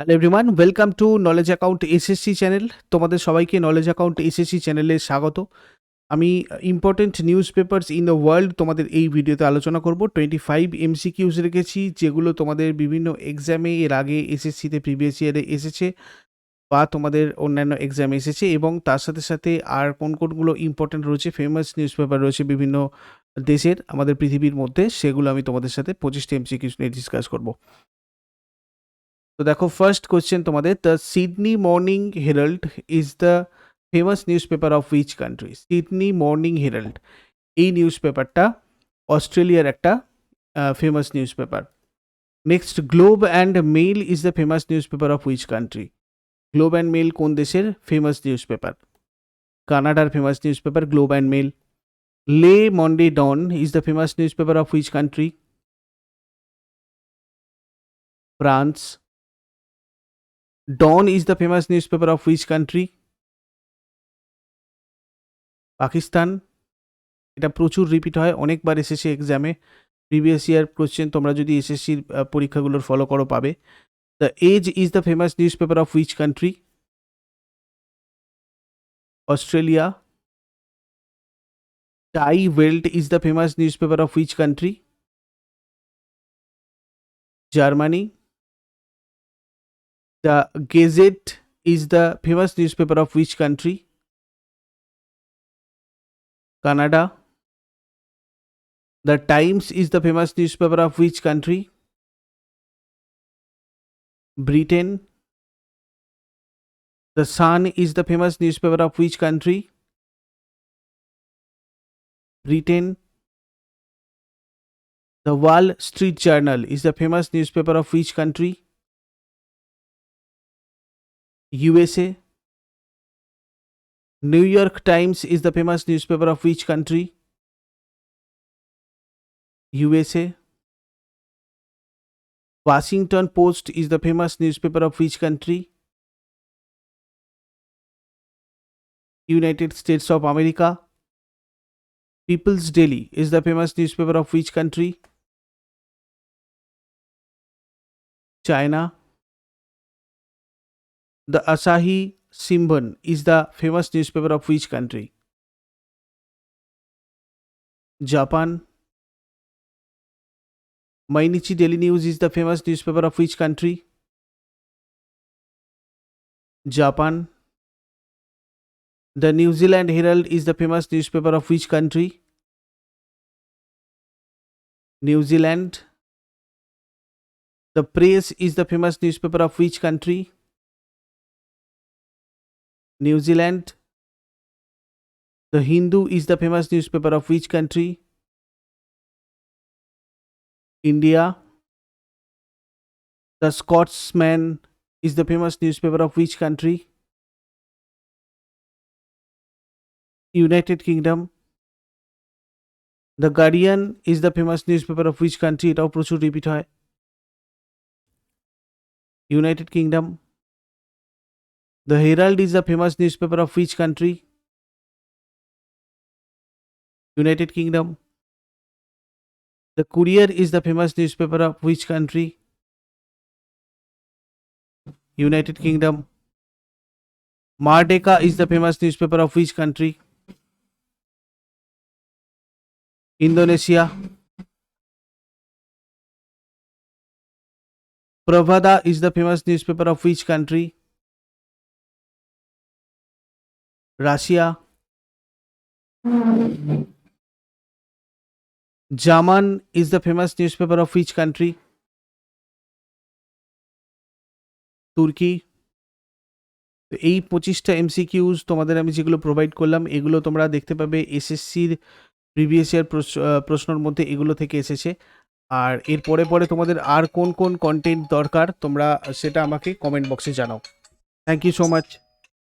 Hello everyone, welcome to knowledge account SSC channel. তোমাদের সবাইকে knowledge account SSC চ্যানেলে স্বাগত। আমি important news papers in the world তোমাদের এই ভিডিওতে আলোচনা করব। 25 এমসিকিউজ রেখেছি, যেগুলো তোমাদের বিভিন্ন এক্সামে এর আগে এসএসসিতে প্রিভিয়াস ইয়ারে এসেছে বা তোমাদের অন্যান্য এক্সামে এসেছে, এবং তার সাথে সাথে আর কোনগুলো ইম্পর্টেন্ট রয়েছে, ফেমাস নিউজ পেপার রয়েছে বিভিন্ন দেশের, আমাদের পৃথিবীর মধ্যে, সেগুলো আমি তোমাদের সাথে 25টা এমসিকিউজ নিয়ে ডিসকাস করবো। তো দেখো, ফার্স্ট কোয়েশ্চেন তোমাদের, the Sydney Morning Herald is the famous newspaper of which country? Sydney Morning Herald এই নিউজ পেপারটা অস্ট্রেলিয়ার একটা famous newspaper. Next, Globe and Mail is the famous newspaper of which country? Globe and Mail কোন দেশের famous newspaper? কানাডার famous newspaper Globe and Mail. Le Monde Dawn is the famous newspaper of which country? France. Dawn is the famous newspaper of which country? Pakistan. এটা প্রচুর repeat হয়, অনেকবার এসেছে এক্সামে, previous year question তোমরা যদি এসএসসির পরীক্ষাগুলোর ফলো করো পাবে। The Age is the famous newspaper of which country? Australia. Die Welt is the famous newspaper of which country? Germany. The Gazette is the famous newspaper of which country? Canada. The Times is the famous newspaper of which country? Britain. The Sun is the famous newspaper of which country? Britain. The Wall Street Journal is the famous newspaper of which country? USA. New York Times is the famous newspaper of which country? USA. Washington Post is the famous newspaper of which country? United States of America. People's Daily is the famous newspaper of which country? China. The Asahi Shimbun is the famous newspaper of which country? Japan. Mainichi Daily News is the famous newspaper of which country? Japan. The New Zealand Herald is the famous newspaper of which country? New Zealand. The Press is the famous newspaper of which country? New Zealand. The Hindu is the famous newspaper of which country? India. The Scotsman is the famous newspaper of which country? United Kingdom. The Guardian is the famous newspaper of which country? এটাও প্রচুর repeat হয়। United Kingdom. The Herald is the famous newspaper of which country? United Kingdom. The Courier is the famous newspaper of which country? United Kingdom. Merdeka is the famous newspaper of which country? Indonesia. Pravada is the famous newspaper of which country? Russia. Zaman is the famous newspaper of which country? Turkey. তো এই 25টা MCQs তোমাদের আমি যেগুলো provide করলাম, এগুলো তোমরা দেখতে পাবে এসএসসির প্রিভিয়াস ইয়ার প্রশ্নের মধ্যে এগুলো থেকে এসেছে। আর এর পরে পরে তোমাদের আর কোন কোন কন্টেন্ট দরকার তোমরা সেটা আমাকে কমেন্ট বক্সে জানাও। Thank you so much.